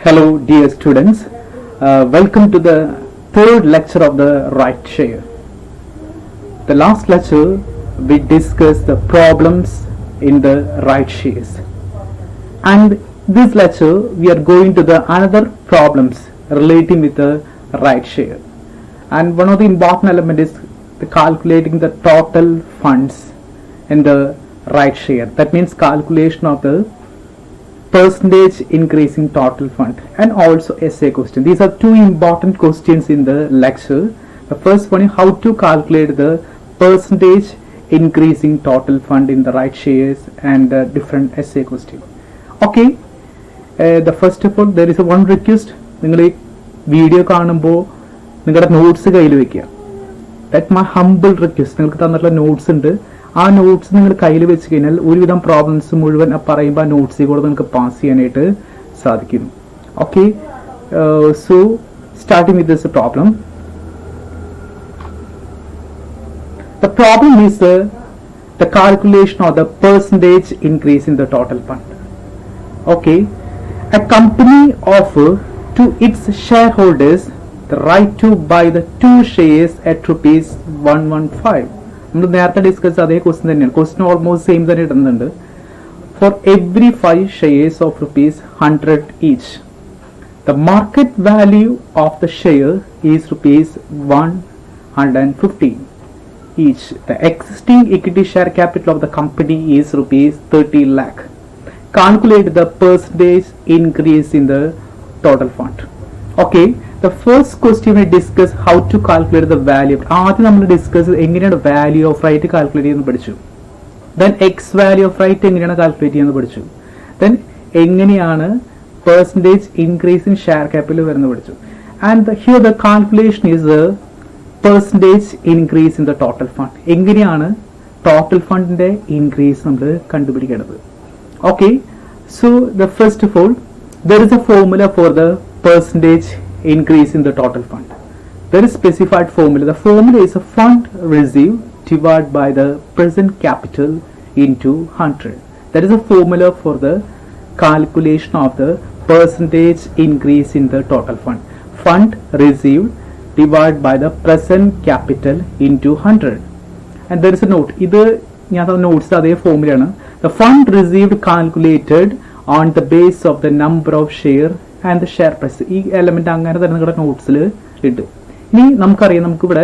Hello dear students, welcome to the third lecture of the right share. The last lecture we discussed the problems in the right shares, and this lecture we are going to the another problems relating with the right share, and one of the important element is the calculating the total funds in the right share. That means calculation of the percentage increase in total fund and also essay question. These are two important questions in the lecture. The first one is how to calculate the percentage increase in total fund in the right shares and different essay question. Okay, the first of all there is a one request. നിങ്ങൾ ഈ video കാണുമ്പോൾ നിങ്ങളുടെ notes കയ്യിൽ വെക്കുക. That my humble request. നിങ്ങൾക്ക് തന്നിട്ടുള്ള notes ഉണ്ട്, ആ നോട്ട്സ് നിങ്ങൾ കയ്യിൽ വെച്ച് കഴിഞ്ഞാൽ ഒരുവിധം പ്രോബ്ലംസ് മുഴുവൻ പറയുമ്പോൾ ആ നോട്ട്സിൽ കൂടെ നിങ്ങൾക്ക് പാസ് ചെയ്യാനായിട്ട് സാധിക്കും. Okay, so starting with this problem. The problem is the calculation of the percentage increase in the total fund. Okay, a company offer to its shareholders the right to buy the two shares at rupees 115. നമ്മൾ നേരത്തെ discuss അതേ question തന്നെയാണ്. Question almost same തന്നെ ഇടുന്നുണ്ട്. For every 5 shares of rupees 100 each, the market value of the share is rupees 150 each. The existing equity share capital of the company is rupees 30 lakh. Calculate the percentage increase in the total fund. Okay, the first question we discuss how to calculate the value. ആദ്യം നമ്മൾ discuss എങ്ങനെയാണ് value of right calculate ചെയ്യുന്നത് പഠിച്ചു. Then x value of right എങ്ങനെയാണ് calculate ചെയ്യുന്നത് പഠിച്ചു. Then എങ്ങനെയാണ് percentage increase in share capital വരുന്നത് പഠിച്ചു. And here the calculation is the percentage increase in the total fund. എങ്ങനെയാണ് ടോട്ടൽ ഫണ്ടിന്റെ ഇൻക്രീസ് നമ്മൾ കണ്ടുപിടിക്കേണ്ടത്. Okay, so the first of all there is a formula for the percentage increase in the total fund. There is specified formula. The formula is a fund received divided by the present capital into 100. That is a formula for the calculation of the percentage increase in the total fund. Fund received divided by the present capital into 100. And there is a note. ഇത് ഞാൻ notes അതേ ഫോർമുലയാണ്. The fund received calculated on the base of the number of share and the share price. ഈ element അങ്ങനെ തന്നെ നിങ്ങളുടെ നോട്ട്സിൽ ഇട്ട്. ഇനി നമുക്കറിയാം, നമുക്കിവിടെ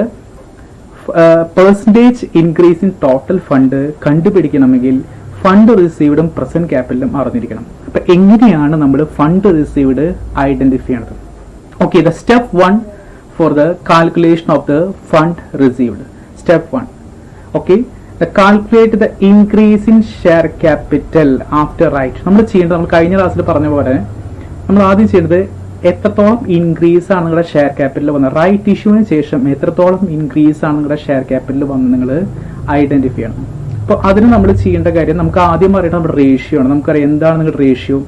percentage increase in total fund കണ്ടുപിടിക്കണമെങ്കിൽ ഫണ്ട് റിസീവ്ഡും പ്രസന്റ് ക്യാപിറ്റലും അറിഞ്ഞിരിക്കണം. അപ്പൊ എങ്ങനെയാണ് നമ്മൾ ഫണ്ട് റിസീവ്ഡ് ഐഡന്റിഫൈ ചെയ്യണത്? Okay, the step 1 for the calculation of the fund received. Step 1. Okay, calculate the increase in share capital after right. നമ്മൾ ചെയ്യേണ്ടത്, നമ്മൾ കഴിഞ്ഞ ക്ലാസ്സിൽ പറഞ്ഞ പോലെ നമ്മൾ ആദ്യം ചെയ്തത് എത്രത്തോളം ഇൻക്രീസ് ആണ് നിങ്ങളുടെ ഷെയർ ക്യാപിറ്റൽ വന്നത്. റൈറ്റ് ഇഷ്യൂവിന് ശേഷം എത്രത്തോളം ഇൻക്രീസ് ആണ് നിങ്ങളുടെ ഷെയർ ക്യാപിറ്റൽ വന്ന് നിങ്ങൾ ഐഡന്റിഫൈ ചെയ്യണം. അപ്പോൾ അതിന് നമ്മൾ ചെയ്യേണ്ട കാര്യം, നമുക്ക് ആദ്യം പറയുന്നത് നമ്മുടെ റേഷ്യോ ആണ്. നമുക്കറിയാം എന്താണ് നിങ്ങളുടെ റേഷ്യോ.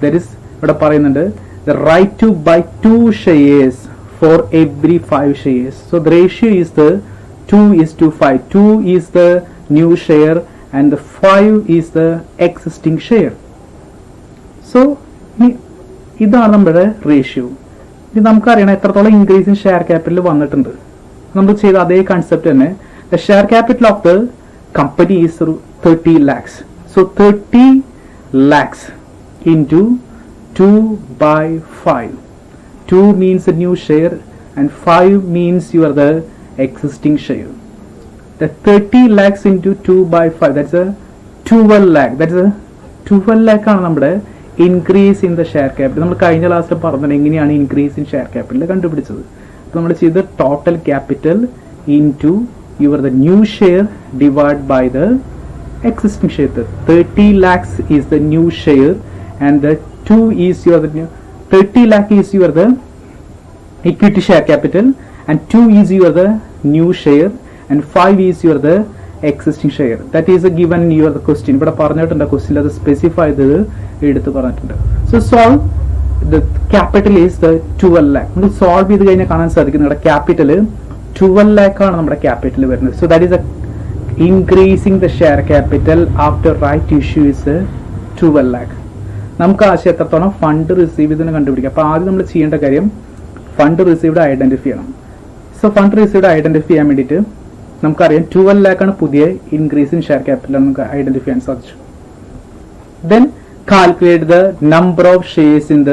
ദറ്റ് ഇസ് ഇവിടെ പറയുന്നുണ്ട് the right to buy 2 shares for every 5 shares. So the ratio is the 2:5. 2 is the new share and the 5 is the existing share. So ഇതാണ് നമ്മുടെ റേഷ്യോ. ഇത് നമുക്കറിയണം എത്രത്തോളം ഇൻക്രീസ് ഇൻ ഷെയർ ക്യാപിറ്റൽ വന്നിട്ടുണ്ട്. നമ്മൾ ചെയ്ത അതേ കൺസെപ്റ്റ് തന്നെ. The share capital of the company is 30 lakhs. So 30 lakhs into 2/5. 2 means a new share and 5 means you are the existing share. The 30 lakhs into 2/5, that's a 12 lakh. That's a 12 lakh ആണ് നമ്മുടെ increase in the share capital. നമ്മൾ കഴിഞ്ഞ ക്ലാസ്സിൽ പറഞ്ഞത് എങ്ങനെയാണ് increase in share capital കണ്ടുപിടിച്ചത്. അപ്പോൾ നമ്മൾ ചെയ്ത് total capital into your the new share divide by the existing share. 30 lakhs is the new share and the 2 is your the new 30 lakh is your the equity share capital and 2 is your the new share and 5 is your the existing share. That is a given your the question. ഇവിടെ പറഞ്ഞിട്ടുണ്ട് question, അത് specify ചെയ്ത് എടുത്ത് പറഞ്ഞിട്ടുണ്ട്. So solve the capital is the 12 lakh. നമ്മൾ solve ചെയ്ത് കഴിഞ്ഞാൽ കാണാൻ സാധിക്കും നമ്മുടെ ക്യാപിറ്റൽ 12 lakh ആണ് നമ്മുടെ ക്യാപിറ്റൽ വരുന്നത്. So that is a increasing the share capital after right issue is 12 lakh. നമുക്ക് ആശയം എത്രത്തോളം ഫണ്ട് റിസീവ് ചെയ്തെന്ന് കണ്ടുപിടിക്കാം. അപ്പോൾ ആദ്യം നമ്മൾ ചെയ്യേണ്ട കാര്യം ഫണ്ട് റിസീവ്ഡ് ഐഡന്റിഫൈ ചെയ്യണം. സോ ഫണ്ട് റിസീവ്ഡ് ഐഡന്റിഫൈ ചെയ്യാൻ വേണ്ടിയിട്ട് നമുക്കറിയാം 12 lakh ആണ് പുതിയ ഇൻക്രീസ് ഇൻ ഷെയർ ക്യാപിറ്റൽ നമുക്ക് ഐഡന്റിഫൈ ചെയ്യാൻ സാധിച്ചു. Then calculate the number of shares in the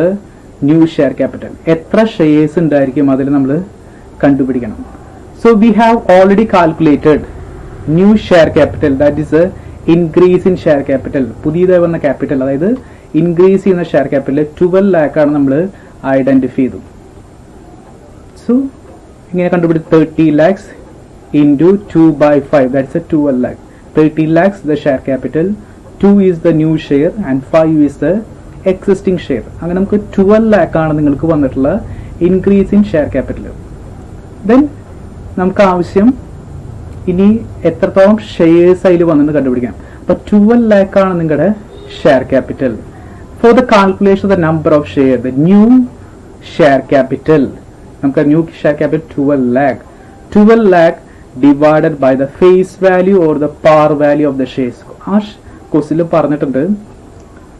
new share capital. എത്ര ഷെയർസ് ഉണ്ടായിരിക്കും അതിൽ നമ്മൾ കണ്ടുപിടിക്കണം. So we have already calculated new share capital, that is increase in share capital. പുതിയതായി വന്ന ക്യാപിറ്റൽ, അതായത് ഇൻക്രീസ് ചെയ്യുന്ന ഷെയർ ക്യാപിറ്റൽ 12 lakh ആണ് നമ്മൾ ഐഡന്റിഫൈ ചെയ്തു. സോ ഇങ്ങനെ കണ്ടുപിടിച്ച് 30 lakhs into 2/5, that's a 12 lakh. 30 lakhs the share capital, 2 is the new share and 5 is the existing share. അങ്ങനെ നമുക്ക് 12 lakh ആണ് നിങ്ങൾക്ക് വന്നിട്ടുള്ള increase in share capital. Then നമുക്ക് ആവശ്യം ഇനി എത്രത്തോളം ഷെയർസ് അതിൽ വന്നെന്ന് കണ്ടുപിടിക്കാം. അപ്പോൾ 12 lakh ആണ് നിങ്ങളുടെ share capital. Four the calculation of the number of share, the new share capital, നമുക്ക് new share capital 12 lakh. 12 lakh divided by the face value or the par value of the shares. ആ ക്വസ്റ്റിൽ പറഞ്ഞിട്ടുണ്ട്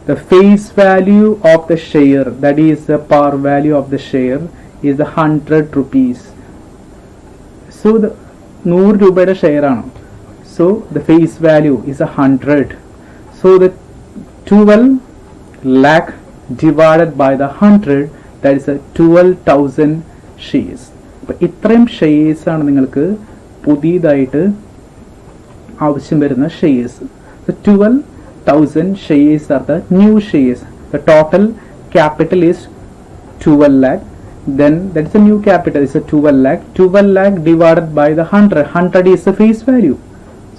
the face value of the share, that is the par value of the share, is the 100 rupees. So the 100 രൂപയുടെ share ആണ്. So the face value is 100. So the 12 lakh divided by the 100, that is a 12,000 shares. അപ്പോൾ ഇത്രയും shares ആണ് നിങ്ങൾക്ക് പുതിയതായിട്ട് ആവശ്യം വരുന്ന shares. 12,000 shares are the new shares. The total capital is 12 lakh. Then that is the new capital, is a 12 lakh. 12 lakh divided by the 100. 100 is the face value.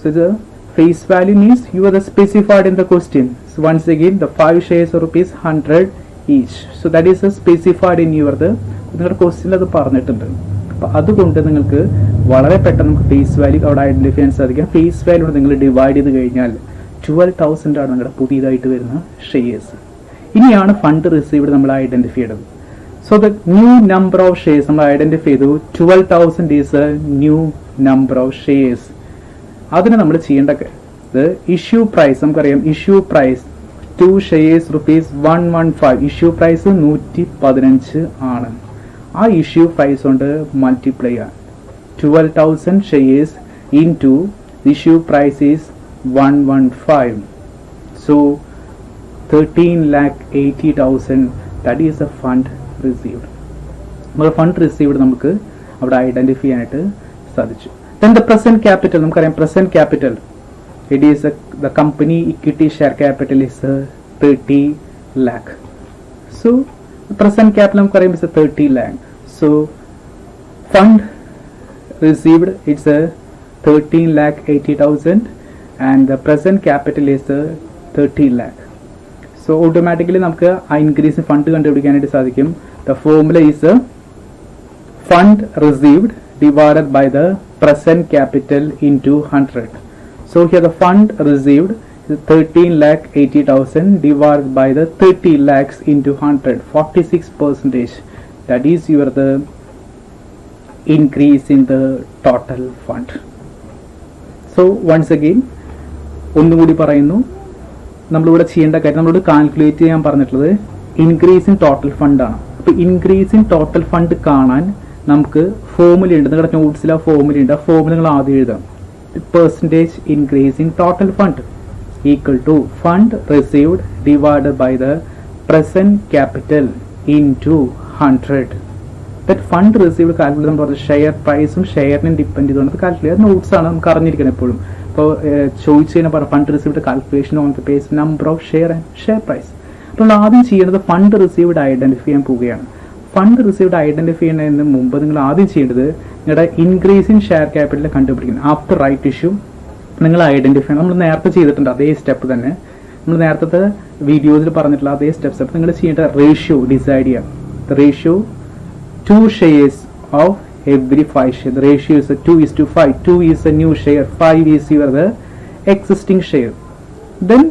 So the face value means you are the specified in the question. So once again the 5 shares are rupees 100 each. So that is the specified in your നിങ്ങളുടെ ക്വസ്റ്റ്യനിൽ അത് പറഞ്ഞിട്ടുണ്ട്. അപ്പോൾ അതുകൊണ്ട് നിങ്ങൾക്ക് വളരെ പെട്ടെന്ന് നമുക്ക് ഫേസ് വാല്യൂ അവിടെ ഐഡന്റിഫൈ ചെയ്യാൻ സാധിക്കും. ഫേസ് വാല്യൂ നിങ്ങൾ ഡിവൈഡ് ചെയ്ത് കഴിഞ്ഞാൽ 12,000 ആണ് നിങ്ങളുടെ പുതിയതായിട്ട് വരുന്ന ഷെയർസ്. ഇനിയാണ് ഫണ്ട് റിസീവ്ഡ് നമ്മൾ ഐഡന്റിഫൈ ചെയ്തത്. So the new number of shares നമ്മൾ ഐഡന്റിഫൈ ചെയ്തു. 12,000 is a new number of shares. അതിന് നമ്മൾ ചെയ്യേണ്ട ഇഷ്യൂ പ്രൈസ്, നമുക്കറിയാം issue price 2 shares rupees 115. Issue price 115 ആണ്. ആ ഇഷ്യൂ പ്രൈസ് കൊണ്ട് മൾട്ടിപ്ലൈ ചെയ്യാം. 12,000 shares into issue price is 115. So 13,80,000, that is the fund received. നമ്മുടെ ഫണ്ട് റിസീവ്ഡ് നമുക്ക് അവിടെ ഐഡന്റിഫൈ ചെയ്യാനായിട്ട് സാധിച്ചു. Then the present capital, നമുക്കറിയാം present capital, it is the company equity share capital is 30 lakh. So the present capital നമുക്കറിയാം is 30 lakh. So fund received it's 13,80,000 and the present capital is 30 lakh. So automatically നമുക്ക് ആ increase fund കണ്ടുപിടിക്കാനായിട്ട് സാധിക്കും. The formula is fund received divided by the present capital into 100. So here the fund received is 13,80,000 divided by the 30 lakhs into 100, 46%. That is your the increase in the total fund. So once again ഒന്നുകൂടി പറയുന്നു, നമ്മളിവിടെ ചെയ്യേണ്ട കാര്യം നമ്മളോട് calculate ചെയ്യാൻ പറഞ്ഞിട്ടുള്ളത് increase in total fund ആണ്. അപ്പോൾ ഇൻക്രീസ് ഇൻ ടോട്ടൽ ഫണ്ട് കാണാൻ നമുക്ക് ഫോർമുല ഉണ്ട്. നിങ്ങളുടെ നോട്ട്സിൽ ആ ഫോർമുല ഉണ്ട്. ആ ഫോർമുല നിങ്ങൾ ആദ്യം എഴുതാം. Percentage increase in total fund equal to fund received divided by the present capital into 100. That fund received calculate നമ്മൾ ഷെയർ പ്രൈസും ഷെയറിനും ഡിപ്പെൻഡ് ചെയ്തുകൊണ്ട് കാൽക്കുലേറ്റ് നോട്ട്സ് ആണ് നമുക്ക് അറിഞ്ഞിരിക്കണം എപ്പോഴും. ഇപ്പോൾ ചോദിച്ചു കഴിഞ്ഞാൽ പറയാം fund received calculation on the base number of share and share price. അപ്പോൾ ആദ്യം ചെയ്യേണ്ടത് ഫണ്ട് റിസീവ്ഡ് ഐഡന്റിഫൈ ചെയ്യാൻ പോവുകയാണ്. ഫണ്ട് റിസീവ്ഡ് ഐഡന്റിഫൈ ചെയ്യുന്നതിന് മുമ്പ് നിങ്ങൾ ആദ്യം ചെയ്യേണ്ടത് നിങ്ങളുടെ ഇൻക്രീസ് ഇൻ ഷെയർ ക്യാപിറ്റൽ കണ്ടുപിടിക്കുന്നത്. ആഫ്റ്റർ റൈറ്റ് ഇഷ്യൂ നിങ്ങൾ ഐഡന്റിഫൈ, നമ്മൾ നേരത്തെ ചെയ്തിട്ടുണ്ട് അതേ സ്റ്റെപ്പ് തന്നെ, നമ്മൾ നേരത്തെ വീഡിയോസിൽ പറഞ്ഞിട്ടുള്ള അതേ സ്റ്റെപ്സ്. അപ്പോൾ നിങ്ങൾ ചെയ്യേണ്ട റേഷ്യോ ഡിസൈഡ് ചെയ്യാം. The ratio 2 shares of every 5 shares. The ratio is 2:5. 2 is a new share, 5 is your the existing share. Then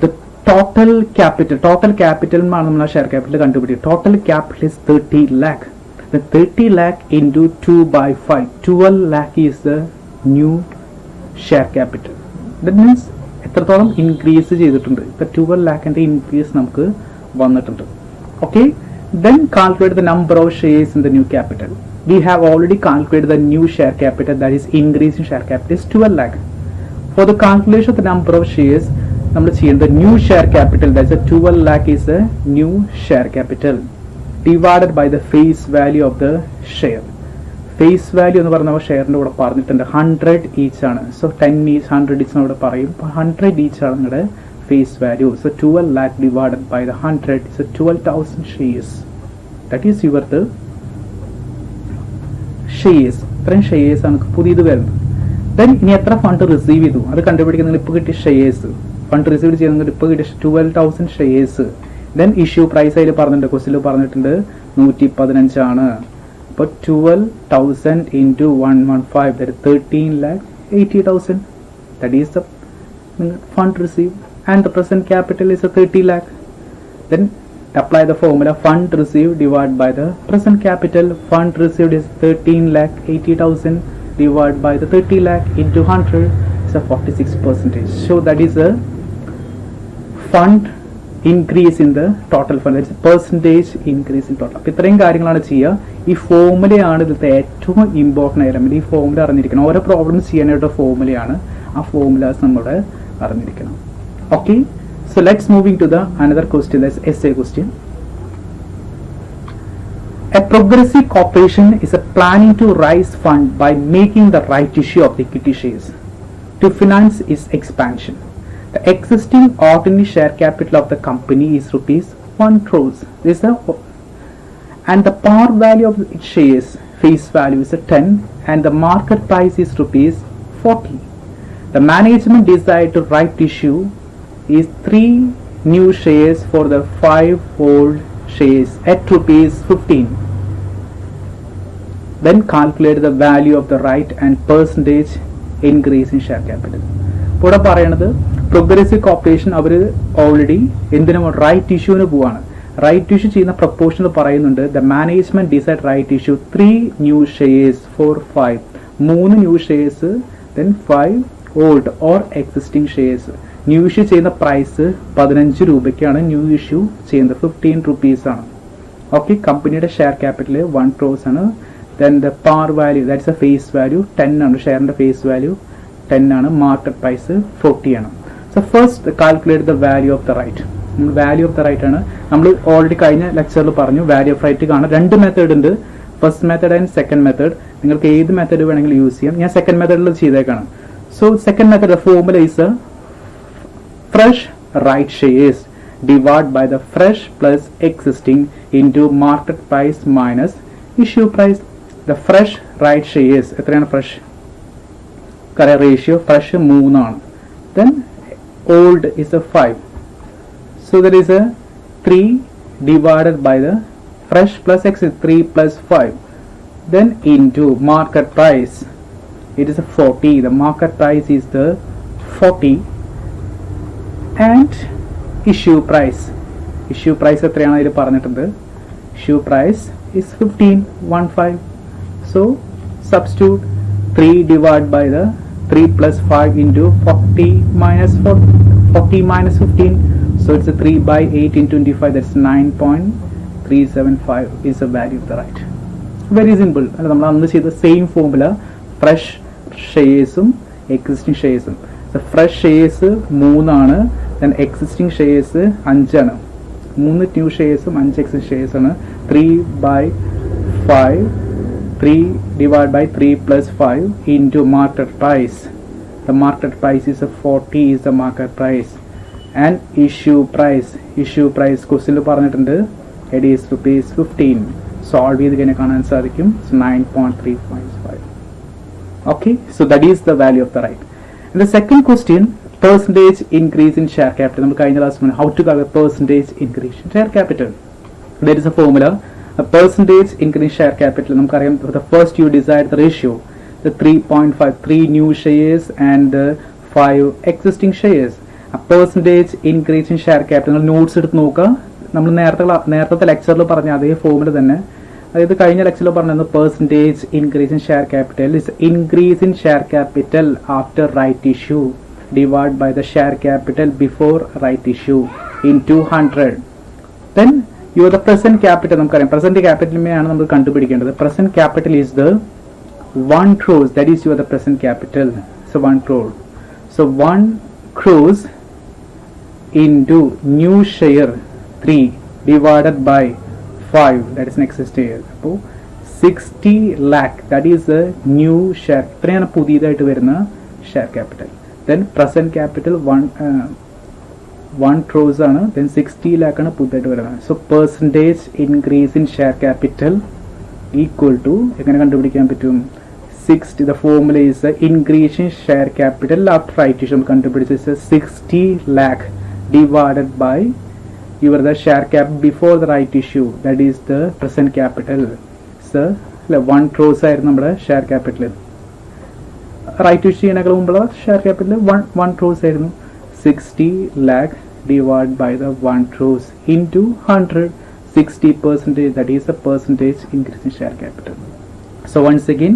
the total capital ആണ് നമ്മൾ ഷെയർ ക്യാപിറ്റൽ കണ്ടുപിടിക്കുക. Total capital is 30 lakh. The 30 lakh into 2/5, 12 lakh is the new share capital. That means എത്രത്തോളം increase ചെയ്തിട്ടുണ്ട്. ഇപ്പം 12 ലാഖിൻ്റെ increase നമുക്ക് വന്നിട്ടുണ്ട്. Okay, then calculate the number of shares in the new capital. We have already calculated the new share capital, that is increase in share capital is 12 lakh. For the calculation of the number of shares, നമ്മൾ ചെയ്യുന്നത് new share capital, that is a 12 lakh is a new share capital divided by the face value of the share. Face value എന്ന് പറഞ്ഞ ഷെയറിൻ്റെ കൂടെ പറഞ്ഞിട്ടുണ്ട് 100 each ആണ്. So 10 each 100 each ഇവിടെ പറയും. 100 each ആണ് നിങ്ങളുടെ face value. So 12 lakh divided by the 100 is 12,000 shares. That is your the shares. ഇത്രയും ഷെയർസ് ആണ് പുതിയത് വരുന്നത്. ദെൻ ഇനി എത്ര ഫണ്ട് റിസീവ് ചെയ്തു അത് കണ്ടുപിടിക്കാൻ നിങ്ങൾ ഇപ്പോൾ കിട്ടിയ ഷെയർസ്. ഫണ്ട് റിസീവ് ചെയ്ത് നിങ്ങൾ ഇപ്പോൾ കിട്ടിയ 12,000 ഷെയർസ്. ദെൻ ഇഷ്യൂ പ്രൈസ് അതിൽ പറഞ്ഞിട്ടുണ്ട്, ക്വസ്റ്റിൽ പറഞ്ഞിട്ടുണ്ട് 115 ആണ്. അപ്പോൾ 12,000 into 115, that is 13,80,000. That is the fund received, and the present capital is a 30 lakh. Then apply the formula fund received divided by the present capital. Fund received is 13,80,000 divided by the 30 lakh into 100 is a 46%. So that is a fund increase in the total fund, that's percentage increase in total. അപ്പോൾ ഇത്രയും കാര്യങ്ങളാണ് ചെയ്യുക. ഈ ഫോർമുലയാണ് ഇതിലത്തെ ഏറ്റവും important element. ഈ formula അറിഞ്ഞിരിക്കണം. ഓരോ പ്രോബ്ലംസ് ചെയ്യാനായിട്ട് ഫോർമുലയാണ്. ആ ഫോർമുലാസ് നമ്മുടെ അറിഞ്ഞിരിക്കണം. Okay, so let's moving to the another question, that's essay question. A progressive corporation is planning to raise fund by making the right issue of the equity shares to finance its expansion. The existing ordinary share capital of the company is rupees 1 crores. This is and the par value of its shares face value is 10 and the market price is rupees 40. The management decided to right issue is 3 new shares for the 5 old shares at rupees 15. Then calculate the value of the right and percentage increase in share capital. ഇവിടെ പറയണത് progressive corporation അവർ already എന്തിനും right ഇഷ്യൂവിന് പോവാണ്. Right issue ചെയ്യുന്ന പ്രപ്പോർഷനിൽ പറയുന്നുണ്ട് the management decide right issue 3 new shares for 5, 3 new shares then 5 old or existing shares. New issue ചെയ്യുന്ന പ്രൈസ് 15 രൂപയ്ക്കാണ് ന്യൂ ഇഷ്യൂ ചെയ്യുന്നത്, 15 rupees ആണ്. ഓക്കെ, കമ്പനിയുടെ ഷെയർ ക്യാപിറ്റൽ 1 crores ആണ്. Then the par value that's a face value 10 ആണ്. ഷെയറിന്റെ face value 10 ആണ്. Market price 40 ആണ്. So first calculate the value of the right. Value of the right ആണ് നമ്മൾ already കഴിഞ്ഞ ലെക്ചറിൽ പറഞ്ഞു. വാല്യൂ ഓഫ് റൈറ്റ് കാണാൻ 2 മെത്തേഡ് ഉണ്ട്, first method and second method. നിങ്ങൾക്ക് ഏത് മെത്തേഡ് വേണമെങ്കിലും യൂസ് ചെയ്യാം. ഞാൻ സെക്കൻഡ് മെത്തേഡിൽ ചെയ്തേക്കാണ്. So second method formula is fresh right shares divide by the fresh plus existing into market price minus issue price. The fresh right shares എത്രയാണ്? Fresh ratio fresh 3 ആണ്. Then old is a 5, so there is a 3 divided by the fresh plus x is 3 plus 5, then into market price it is a 40. The market price is the 40 and issue price എത്രയാണ് ഇതിൽ പറഞ്ഞിട്ടുണ്ട്? issue price is 15. So substitute 3 divided by the 3 plus 5 into 40 minus 15. So it's a 3 by 8 into 25, that's 9.375 is the value of the right. Very simple. നമ്മൾ അന്ന് ചെയ്ത same formula fresh ഷെയർസും എക്സിസ്റ്റിംഗ് ഷെയർസും. Fresh shares 3 ആണ്, ദെൻ എക്സിസ്റ്റിംഗ് ഷെയർസ് 5 ആണ്. 3 new ഷെയർസും 5 existing shares ആണ്. 3 by 5, 3 divided by 3 plus 5 into market price. The market price is a 40 is the market price. And issue price question പറഞ്ഞിട്ടുണ്ട് it is rupees 15. Solve ചെയ്ത് കഴിഞ്ഞാൽ കാണാൻ സാധിക്കും 9.355. Okay, so that is the value of the right. And the second question, percentage increase in share capital. നമ്മൾ കഴിഞ്ഞ class how to calculate percentage increase in share capital. There is a formula. A percentage increase share capital. നമുക്കറിയാം the first you decide the ratio, the 3.5, 3 new shares and the 5 existing shares. A percentage increase in share capital. നിങ്ങൾ notes എടുത്ത് നോക്കുക. നമ്മൾ നേരത്തെ ലെക്ചറിൽ പറഞ്ഞ അതേ formula തന്നെ. അതായത് കഴിഞ്ഞ ലെക്ചറിൽ പറഞ്ഞത് percentage increase in share capital is increase in share capital after right issue. divided by the share capital before right issue into 100. Then your the present capital, നമുക്കറിയാം present capital ആണ് നമ്മൾ കണ്ടുപിടിക്കേണ്ടത്. Present capital is the 1 crore, that is your the present capital. So 1 crore. So 1 crore into new share 3 divided by 5, that is next year. So 60 lakh, that is the new share. ഇത്രയാണ് പുതിയതായിട്ട് വരുന്ന share capital. Then present capital 1 crore ആണ്, then 60 lakh ആണ് പുതിയതായിട്ട് വരുന്നത്. So percentage increase in share capital equal to, എങ്ങനെ കണ്ടുപിടിക്കാൻ പറ്റും? 60, the formula is the increase in share capital after right issue. കണ്ടുപിടിച്ച 60 lakh divided by your the share cap before the right issue, that is the present capital. So 1 crore ആയിരുന്നു നമ്മുടെ share capital. Right issue ചെയ്യുന്നതിനേക്കാൾ മുമ്പുള്ള share capital 1 crore ആയിരുന്നു. 60 lakh divided by the 1 crore into 100, 60%, that is the percentage increase in share capital. So once again,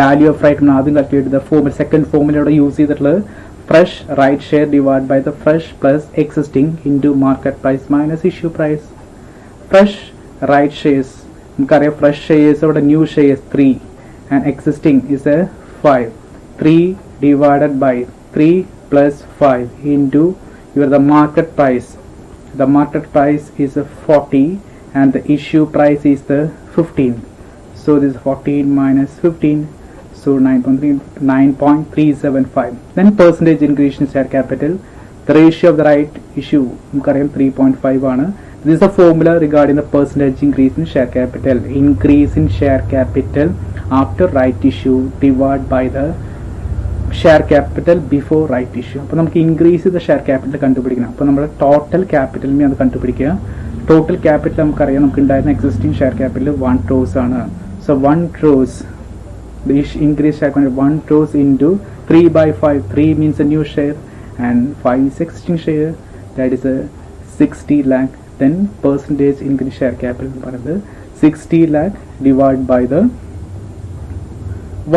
value of right ആദ്യം calculate ചെയ്ത formula, second ഫോർമുലയോടെ use ചെയ്തിട്ടുള്ളത് fresh right share divide by the fresh plus existing into market price minus issue price. Fresh right shares നമുക്കറിയാം, fresh shares അവിടെ new shares 3 and existing is a 5. 3 divided by 3 plus 5 into the market price. The market price is 40 and the issue price is the 15. So this is 14 minus 15, so 9.375. Then percentage increase in share capital. The ratio of the right issue 3.5 ആണ്. This is the formula regarding the percentage increase in share capital. Increase in share capital after right issue divided by the share capital before right issue. അപ്പോൾ നമുക്ക് increase ചെയ്ത share capital കണ്ടുപിടിക്കണം. അപ്പോൾ നമ്മുടെ total ക്യാപിറ്റലിനെ അത് കണ്ടുപിടിക്കുക. Total capital നമുക്കറിയാം, നമുക്ക് ഉണ്ടായിരുന്ന എക്സിസ്റ്റിംഗ് ഷെയർ ക്യാപിറ്റൽ 1 crore ആണ്. So 1 crore, the increase share capital 1 crore into 3 by 5. 3 means a new share and 5 is existing share, that is a 60 lakh. Then percentage increase share capital എന്ന് പറയുന്നത് 60 lakh divided by the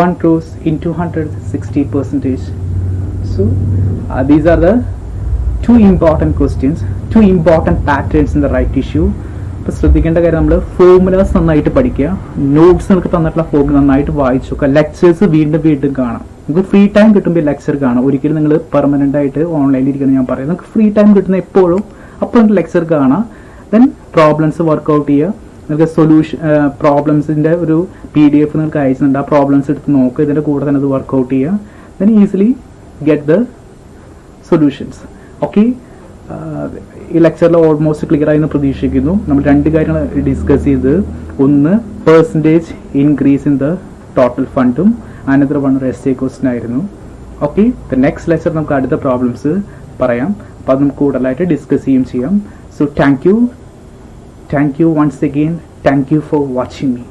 1 crore into 100, 60%. So these are the two important questions, two important patterns in the right issue. ഇപ്പോൾ ശ്രദ്ധിക്കേണ്ട കാര്യം, നമ്മൾ formulas നന്നായിട്ട് പഠിക്കുക, notes നിങ്ങൾക്ക് തന്നിട്ടുള്ള ഫോർമുല നന്നായിട്ട് വായിച്ചു നോക്കുക, ലെക്ചേഴ്സ് വീണ്ടും കാണാം. നിങ്ങൾക്ക് ഫ്രീ ടൈം കിട്ടുമ്പോൾ ലെക്ചർ കാണാം. ഒരിക്കലും നിങ്ങൾ പെർമനന്റ് ആയിട്ട് ഓൺലൈനിൽ ഇരിക്കണം ഞാൻ പറയുന്നത്. നിങ്ങൾക്ക് ഫ്രീ ടൈം കിട്ടുന്ന എപ്പോഴും അപ്പോൾ നിങ്ങൾക്ക് ലെക്ചർ കാണാം. ദെൻ പ്രോബ്ലംസ് വർക്ക്ഔട്ട് ചെയ്യുക. നിങ്ങൾക്ക് സൊല്യൂഷൻ പ്രോബ്ലംസിൻ്റെ ഒരു PDF നിങ്ങൾക്ക് അയച്ചിട്ടുണ്ട്. ആ പ്രോബ്ലംസ് എടുത്ത് നോക്കുക, ഇതിൻ്റെ കൂടെ തന്നെ അത് വർക്ക്ഔട്ട് ചെയ്യുക. Then easily get the solutions. Okay, ഈ ലെക്ചറിൽ ഓൾമോസ്റ്റ് ക്ലിയർ ആയി എന്ന് പ്രതീക്ഷിക്കുന്നു. നമ്മൾ 2 കാര്യങ്ങൾ ഡിസ്കസ് ചെയ്ത്, ഒന്ന് percentage increase in the total ഫണ്ടും, അനദർ വൺ എസ്സേ ക്വസ്റ്റ്യൻ ആയിരുന്നു. ഓക്കെ, ദ നെക്സ്റ്റ് ലെക്ചർ നമുക്ക് അടുത്ത പ്രോബ്ലംസ് പറയാം. അപ്പോൾ അത് നമുക്ക് കൂടുതലായിട്ട് ഡിസ്കസ് ചെയ്യാം. So thank you once again. Thank you for watching me.